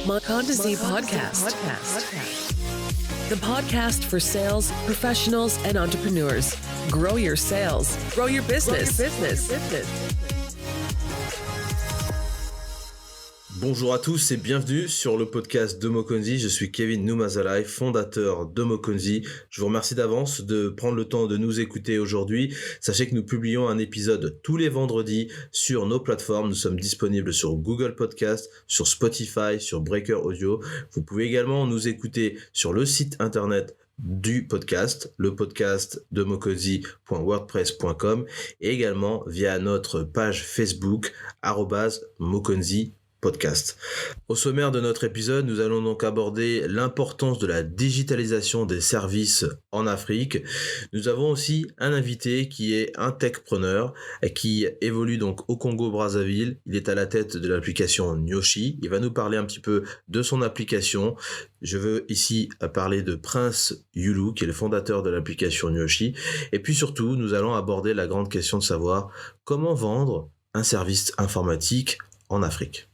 Mokondazi Podcast. The podcast for sales professionals and entrepreneurs. Grow your sales. Grow your business. Bonjour à tous et bienvenue sur le podcast de Mokonzi. Je suis Kevin Noumazalai, fondateur de Mokonzi. Je vous remercie d'avance de prendre le temps de nous écouter aujourd'hui. Sachez que nous publions un épisode tous les vendredis sur nos plateformes. Nous sommes disponibles sur Google Podcast, sur Spotify, sur Breaker Audio. Vous pouvez également nous écouter sur le site internet du podcast, le podcast de mokonzi.wordpress.com et également via notre page Facebook @mokonzi podcast. Au sommaire de notre épisode, nous allons donc aborder l'importance de la digitalisation des services en Afrique. Nous avons aussi un invité qui est un techpreneur qui évolue donc au Congo-Brazzaville. Il est à la tête de l'application Nyoshi. Il va nous parler un petit peu de son application. Je veux ici parler de Prince Yulu, qui est le fondateur de l'application Nyoshi. Et puis surtout, nous allons aborder la grande question de savoir comment vendre un service informatique en Afrique.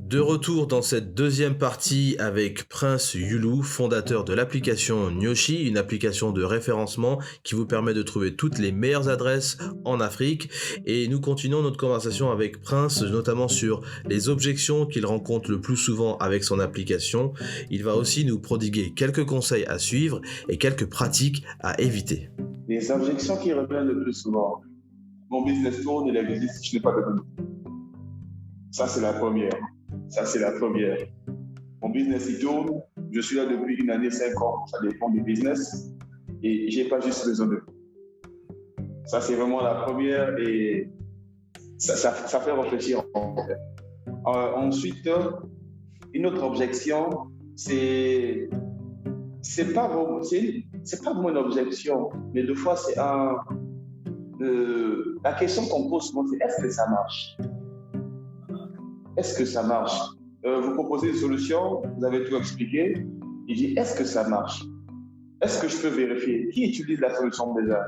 De retour dans cette deuxième partie avec Prince Yulu, fondateur de l'application Nyoshi, une application de référencement qui vous permet de trouver toutes les meilleures adresses en Afrique. Et nous continuons notre conversation avec Prince, notamment sur les objections qu'il rencontre le plus souvent avec son application. Il va aussi nous prodiguer quelques conseils à suivre et quelques pratiques à éviter. Les objections qui reviennent le plus souvent. Mon business tourne, il existe, je n'ai pas de données. Ça, c'est la première. Mon business, il tourne. Je suis là depuis une année, 5 ans. Ça dépend du business. Et je n'ai pas juste besoin de. Ça, c'est vraiment la première et ça fait réfléchir. Ensuite, une autre objection, c'est pas vraiment une objection, mais deux fois, c'est la question qu'on pose souvent, c'est est-ce que ça marche? Est-ce que ça marche? Vous proposez une solution, vous avez tout expliqué. Il dit, est-ce que ça marche? Est-ce que je peux vérifier? Qui utilise la solution déjà?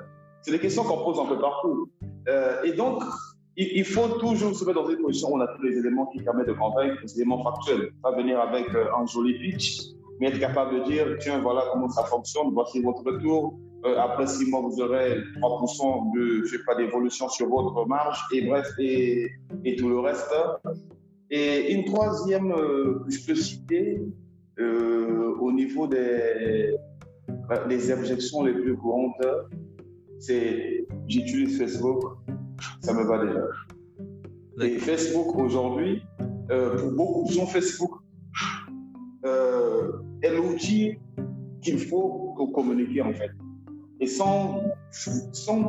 C'est des questions qu'on pose un peu partout. Et donc, il faut toujours se mettre dans une position où on a tous les éléments qui permettent de convaincre, les éléments factuels. Pas venir avec un joli pitch, mais être capable de dire, tiens, voilà comment ça fonctionne, voici votre retour. Après 6 mois, vous aurez 3% d'évolution sur votre marge, et bref, et tout le reste. Et une troisième que je peux citer au niveau des objections les plus courantes, c'est j'utilise Facebook, ça me va déjà. Et Facebook aujourd'hui, pour beaucoup de gens, Facebook est l'outil qu'il faut pour communiquer en fait. Et sans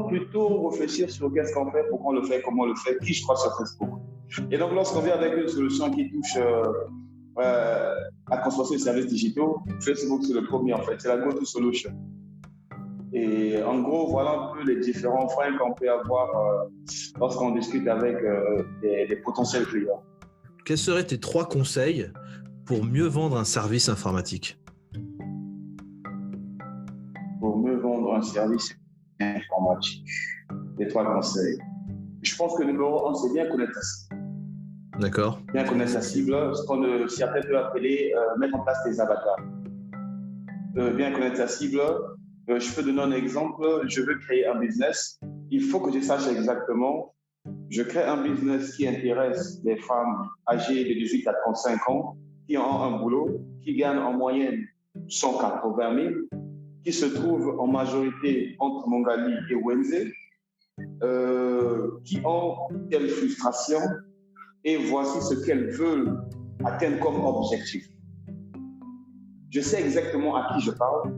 plutôt réfléchir sur qu'est-ce qu'on fait, pourquoi on le fait, comment on le fait, qui je crois sur Facebook. Et donc, lorsqu'on vient avec une solution qui touche à construire des services digitaux, Facebook, c'est le premier en fait, c'est la go-to solution. Et en gros, voilà un peu les différents freins qu'on peut avoir lorsqu'on discute avec des potentiels clients. Quels seraient tes 3 conseils pour mieux vendre un service informatique? Pour mieux vendre un service informatique, les 3 conseils. Je pense que le numéro 1, c'est bien connaître sa cible. D'accord. Bien connaître sa cible, ce qu'on certains peuvent appeler mettre en place des avatars. Bien connaître sa cible. Je peux donner un exemple. Je veux créer un business. Il faut que je sache exactement. Je crée un business qui intéresse les femmes âgées de 18 à 35 ans qui ont un boulot, qui gagnent en moyenne 180 000, qui se trouvent en majorité entre Mongali et Wenze, qui ont telle frustration et voici ce qu'elles veulent atteindre comme objectif. Je sais exactement à qui je parle,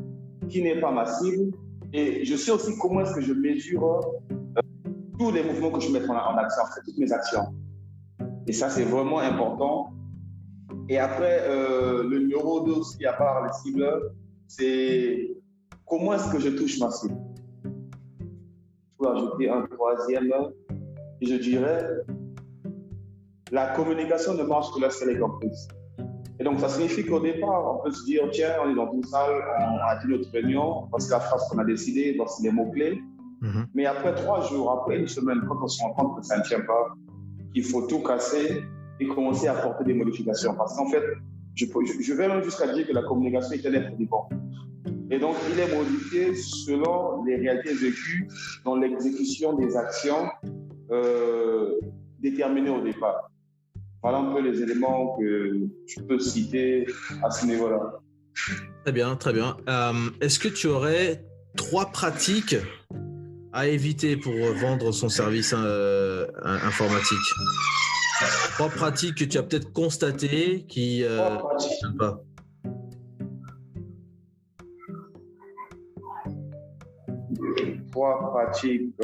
qui n'est pas ma cible et je sais aussi comment est-ce que je mesure tous les mouvements que je mets en action, toutes mes actions. Et ça, c'est vraiment important. Et après, le numéro 2 aussi, à part les cibles, c'est comment est-ce que je touche ma cible. Je peux ajouter un troisième, et je dirais, la communication ne marche que lorsqu'elle est comprise. Et donc, ça signifie qu'au départ, on peut se dire, tiens, on est dans une salle, on a dit notre réunion, voici la phrase qu'on a décidée, voici les mots-clés. Mais après 3 jours, après une semaine, quand on se rend compte que ça ne tient pas, il faut tout casser et commencer à apporter des modifications. Parce qu'en fait, je vais même jusqu'à dire que la communication est un être vivant. Et donc, il est modifié selon les réalités vécues dans l'exécution des actions déterminées au départ. Voilà un peu les éléments que je peux citer à ce niveau-là. Très bien, très bien. Est-ce que tu aurais 3 pratiques à éviter pour vendre son service informatique? 3 pratiques que tu as peut-être constatées qui ne fonctionnent pas. Trois pratiques.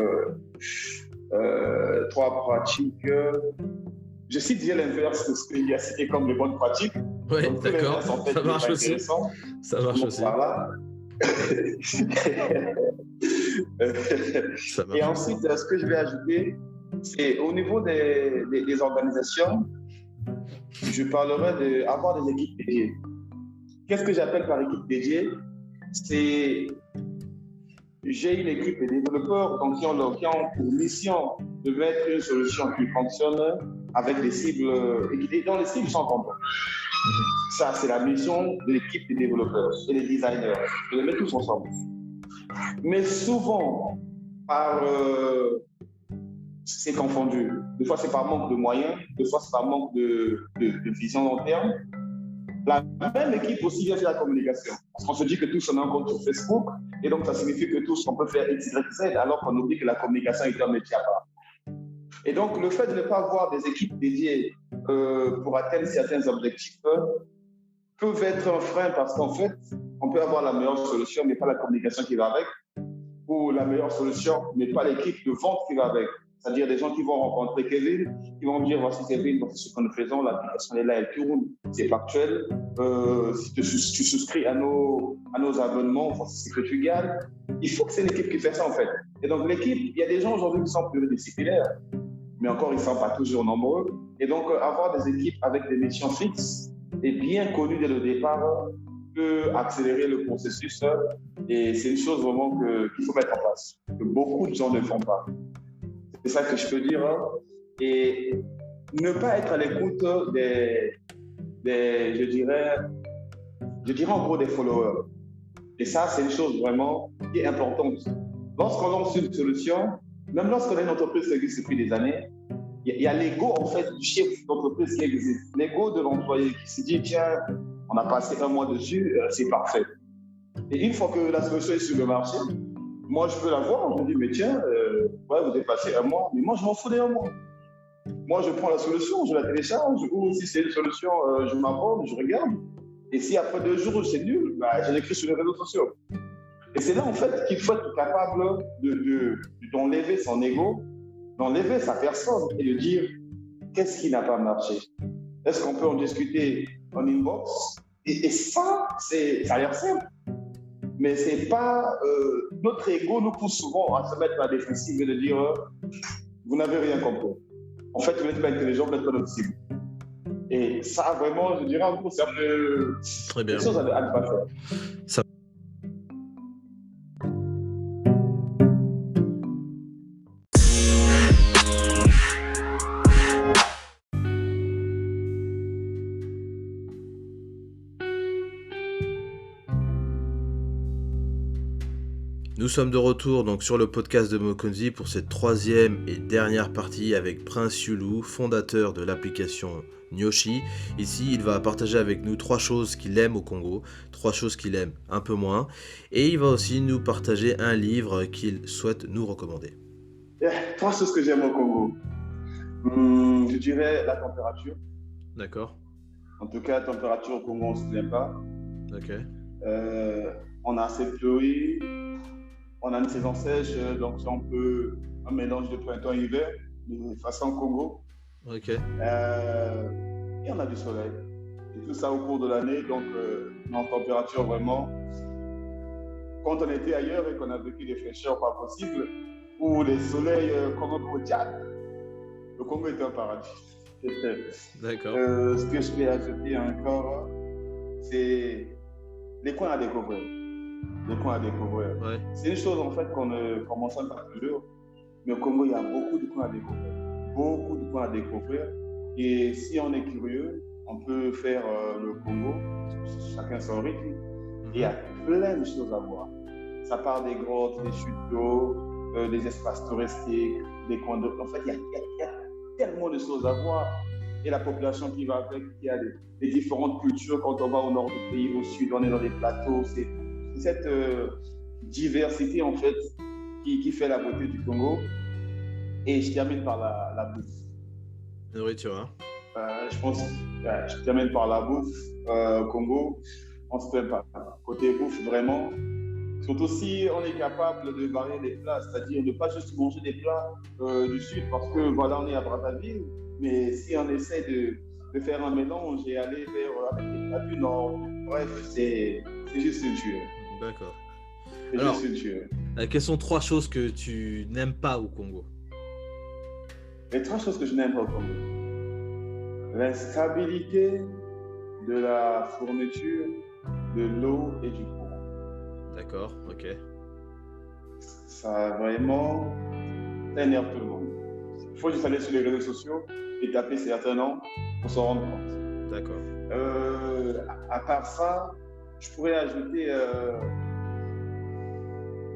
Je cite déjà l'inverse de ce qu'il y a cité comme les bonnes pratiques. Oui, d'accord. Ça marche aussi. Ça marche aussi. Voilà. Et ensuite, ce que je vais ajouter, c'est au niveau des organisations, je parlerai d'avoir des équipes dédiées. Qu'est-ce que j'appelle par équipe dédiée? C'est j'ai une équipe de développeurs donc, qui ont pour mission de mettre une solution qui fonctionne avec des cibles et dont les cibles sont complètes. Ça, c'est la mission de l'équipe des développeurs et des designers, de les mettre tous ensemble. Mais souvent, c'est confondu. Des fois, c'est par manque de moyens, des fois, c'est par manque de vision long terme. La même équipe aussi vient faire la communication. Parce qu'on se dit que tous on a un compte sur Facebook, et donc ça signifie que tous on peut faire X, Y, Z, alors qu'on oublie que la communication est un métier à part. Et donc, le fait de ne pas avoir des équipes dédiées pour atteindre certains objectifs peuvent être un frein parce qu'en fait, on peut avoir la meilleure solution, mais pas la communication qui va avec, ou la meilleure solution, mais pas l'équipe de vente qui va avec. C'est-à-dire des gens qui vont rencontrer Kevin, qui vont dire voici Kevin, voici ce que nous faisons, l'application est là, elle tourne, c'est factuel. Si tu souscris à nos abonnements, voici ce que tu gagnes. Il faut que c'est l'équipe qui fait ça en fait. Et donc l'équipe, il y a des gens aujourd'hui qui sont pluridisciplinaires, mais encore ils ne sont pas toujours nombreux. Et donc avoir des équipes avec des missions fixes et bien connues dès le départ peut accélérer le processus. Et c'est une chose vraiment qu'il faut mettre en place, que beaucoup de gens ne font pas. C'est ça que je peux dire. Et ne pas être à l'écoute je dirais en gros des followers. Et ça, c'est une chose vraiment qui est importante. Lorsqu'on lance une solution, même lorsqu'on a une entreprise qui existe depuis des années, il y a l'ego en fait du chef d'entreprise qui existe. L'ego de l'employé qui se dit, tiens, on a passé 1 mois dessus, c'est parfait. Et une fois que la solution est sur le marché, moi, je peux la voir, je me dis, mais tiens, ouais, vous avez passé 1 mois, mais moi, je m'en fous des 1 mois. Moi, je prends la solution, je la télécharge, ou si c'est une solution, je m'abonne, je regarde. Et si après 2 jours, c'est nul, bah, je l'écris sur les réseaux sociaux. Et c'est là, en fait, qu'il faut être capable d'enlever son ego, d'enlever sa personne et de dire, qu'est-ce qui n'a pas marché? Est-ce qu'on peut en discuter en inbox? Et ça, ça a l'air simple. Mais c'est pas notre ego nous pousse souvent à se mettre à la défensive et de dire vous n'avez rien compris. En fait, vous n'êtes pas intelligent, vous n'êtes pas notre cible. Et ça, vraiment, je dirais en gros, c'est un peu quelque chose à ne pas faire. Ça... Nous sommes de retour donc sur le podcast de Mokonzi pour cette 3e et dernière partie avec Prince Yulu, fondateur de l'application Nyoshi. Ici, il va partager avec nous 3 choses qu'il aime au Congo, 3 choses qu'il aime un peu moins, et il va aussi nous partager un livre qu'il souhaite nous recommander. 3 choses que j'aime au Congo. Je dirais la température. D'accord. En tout cas, la température au Congo, on ne se plaint pas. Ok. On a assez de pluie. On a une saison sèche, donc c'est un mélange de printemps et hiver, de façon Congo. Ok. Et on a du soleil. Et tout ça au cours de l'année, donc en température vraiment. Quand on était ailleurs et qu'on a vécu des fraîcheurs pas possibles, ou les soleils comme au Tchad, le Congo était un paradis. D'accord. Ce que je vais ajouter encore, c'est les coins à découvrir. Les coins à découvrir. Ouais. C'est une chose en fait qu'on ne mentionne pas toujours, mais au Congo, il y a beaucoup de coins à découvrir. Beaucoup de coins à découvrir. Et si on est curieux, on peut faire le Congo, chacun son rythme. Et il y a plein de choses à voir. Ça part des grottes, des chutes d'eau, des espaces touristiques, des coins d'eau. En fait, il y a tellement de choses à voir. Et la population qui va avec, il y a des différentes cultures. Quand on va au nord du pays, au sud, on est dans des plateaux. C'est cette diversité, en fait, qui fait la beauté du Congo. Et je termine par la bouffe. Nourriture, hein. Je termine par la bouffe au Congo. On se fait pas. Côté bouffe, vraiment. Surtout si on est capable de varier les plats, c'est-à-dire ne pas juste manger des plats du sud parce que voilà, on est à Brazzaville, mais si on essaie de faire un mélange et aller vers les plats du nord, bref, c'est juste une tuerie. D'accord. C'est Alors, juste une tuerie. Quelles sont 3 choses que tu n'aimes pas au Congo? Les 3 choses que je n'aime pas au Congo. L'instabilité de la fourniture, de l'eau et du courant. D'accord, ok. Ça vraiment, ça énerve tout le monde. Il faut juste aller sur les réseaux sociaux et taper certains noms pour s'en rendre compte. D'accord. À part ça, je pourrais ajouter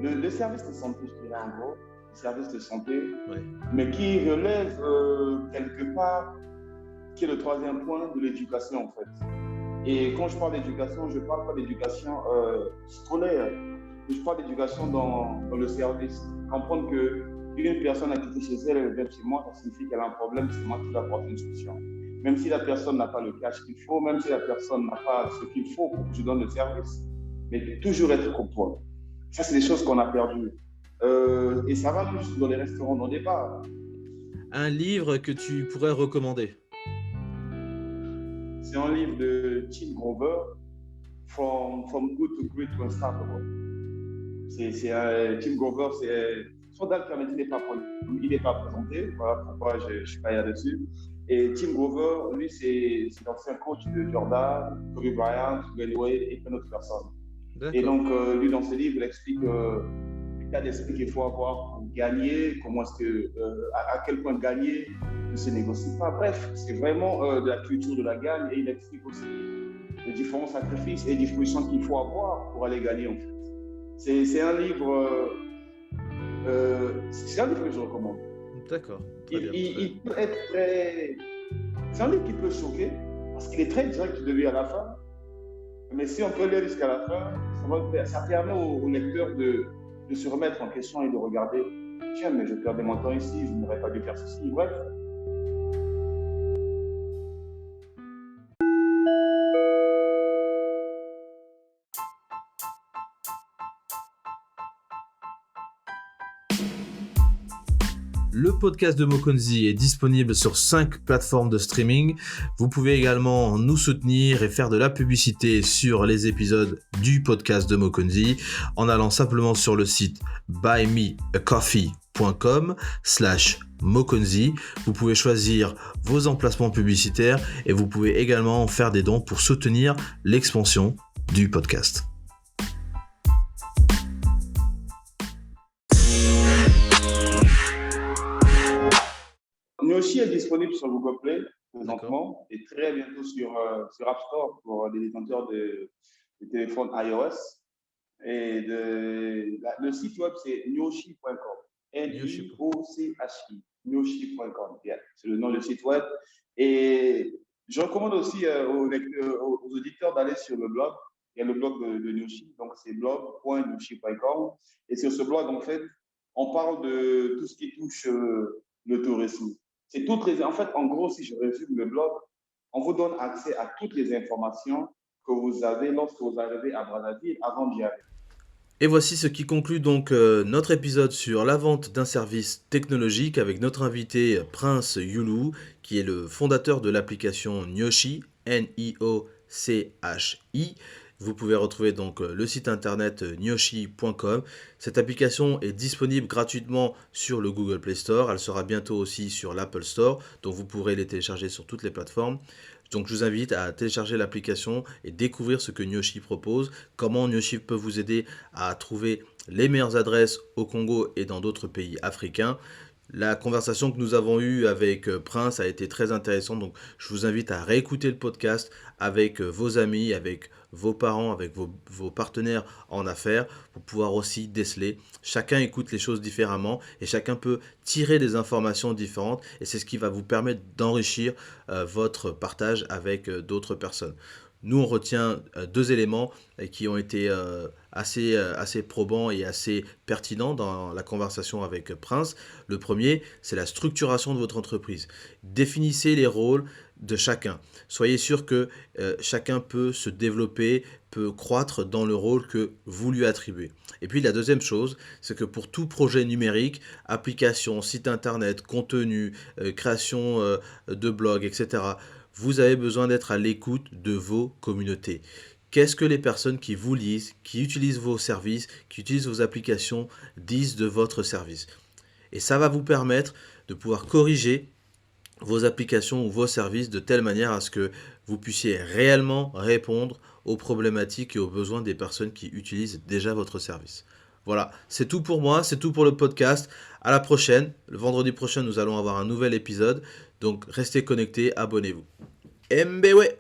le service de santé, je dirais en gros, le service de santé, Ouais. mais qui relève quelque part, qui est le 3e point de l'éducation en fait. Et quand je parle d'éducation, je ne parle pas d'éducation scolaire, je parle d'éducation dans le service. Comprendre qu'une personne a quitté chez elle, elle vient chez moi, ça signifie qu'elle a un problème, c'est moi qui vais apporter une solution. Même si la personne n'a pas le cash qu'il faut, même si la personne n'a pas ce qu'il faut pour que je donne le service, mais toujours être comptoir. Ça, c'est des choses qu'on a perdues. Et ça va plus dans les restaurants, dans les bars. Un livre que tu pourrais recommander? C'est un livre de Tim Grover, From Good to Great to Unstoppable. Tim Grover, son date il n'est pas présenté, voilà pourquoi je ne suis pas là-dessus. Et Tim Grover, lui, c'est l'ancien coach de Jordan, Kobe Bryant, Dwyane Wade et plein d'autres personnes. D'accord. Et donc, lui, dans ce livre, il explique l'état d'esprit qu'il faut avoir pour gagner, comment est-ce que, à quel point gagner ne se négocie pas. Bref, c'est vraiment de la culture de la gagne et il explique aussi les différents sacrifices et dispositions qu'il faut avoir pour aller gagner en fait. C'est un livre que je recommande. D'accord. Il peut être très... C'est un livre qui peut choquer parce qu'il est très direct du début à la fin. Mais si on peut lire jusqu'à la fin, ça permet au lecteur de se remettre en question et de regarder. Tiens, mais je perdais mon temps ici, je n'aurais pas dû faire ceci. Bref. Le podcast de Mokonzi est disponible sur 5 plateformes de streaming. Vous pouvez également nous soutenir et faire de la publicité sur les épisodes du podcast de Mokonzi en allant simplement sur le site buymeacoffee.com/Mokonzi. Vous pouvez choisir vos emplacements publicitaires et vous pouvez également faire des dons pour soutenir l'expansion du podcast. Nyoshi est disponible sur Google Play présentement et très bientôt sur App Store pour les détenteurs de téléphones iOS. Et le site web, c'est nyoshi.com. N-I-O-C-H-I. Nyoshi.com. Yeah, c'est le nom du site web. Et je recommande aussi aux auditeurs d'aller sur le blog. Il y a le blog de Nyoshi, donc c'est blog.nyoshi.com. Et sur ce blog, en fait, on parle de tout ce qui touche le tourisme. C'est en fait, en gros, si je résume le blog, on vous donne accès à toutes les informations que vous avez lorsque vous arrivez à Brazzaville avant d'y aller. Et voici ce qui conclut donc notre épisode sur la vente d'un service technologique avec notre invité Prince Youlou, qui est le fondateur de l'application Nyoshi, N-I-O-C-H-I. vous pouvez retrouver donc le site internet Nyoshi.com. Cette application est disponible gratuitement sur le Google Play Store. Elle sera bientôt aussi sur l'Apple Store, donc vous pourrez les télécharger sur toutes les plateformes. Donc je vous invite à télécharger l'application et découvrir ce que Nyoshi propose, comment Nyoshi peut vous aider à trouver les meilleures adresses au Congo et dans d'autres pays africains. La conversation que nous avons eue avec Prince a été très intéressante, donc je vous invite à réécouter le podcast avec vos amis, avec vos parents, avec vos partenaires en affaires, pour pouvoir aussi déceler. Chacun écoute les choses différemment et chacun peut tirer des informations différentes, et c'est ce qui va vous permettre d'enrichir votre partage avec d'autres personnes. Nous, on retient deux éléments qui ont été assez probants et assez pertinents dans la conversation avec Prince. Le premier, c'est la structuration de votre entreprise. Définissez les rôles de chacun. Soyez sûr que chacun peut se développer, peut croître dans le rôle que vous lui attribuez. Et puis la deuxième chose, c'est que pour tout projet numérique, application, site internet, contenu, création de blog, etc., vous avez besoin d'être à l'écoute de vos communautés. Qu'est-ce que les personnes qui vous lisent, qui utilisent vos services, qui utilisent vos applications, disent de votre service? Et ça va vous permettre de pouvoir corriger vos applications ou vos services de telle manière à ce que vous puissiez réellement répondre aux problématiques et aux besoins des personnes qui utilisent déjà votre service. Voilà, c'est tout pour moi, c'est tout pour le podcast. À la prochaine. Le vendredi prochain, nous allons avoir un nouvel épisode. Donc, restez connectés, abonnez-vous. Mbewe!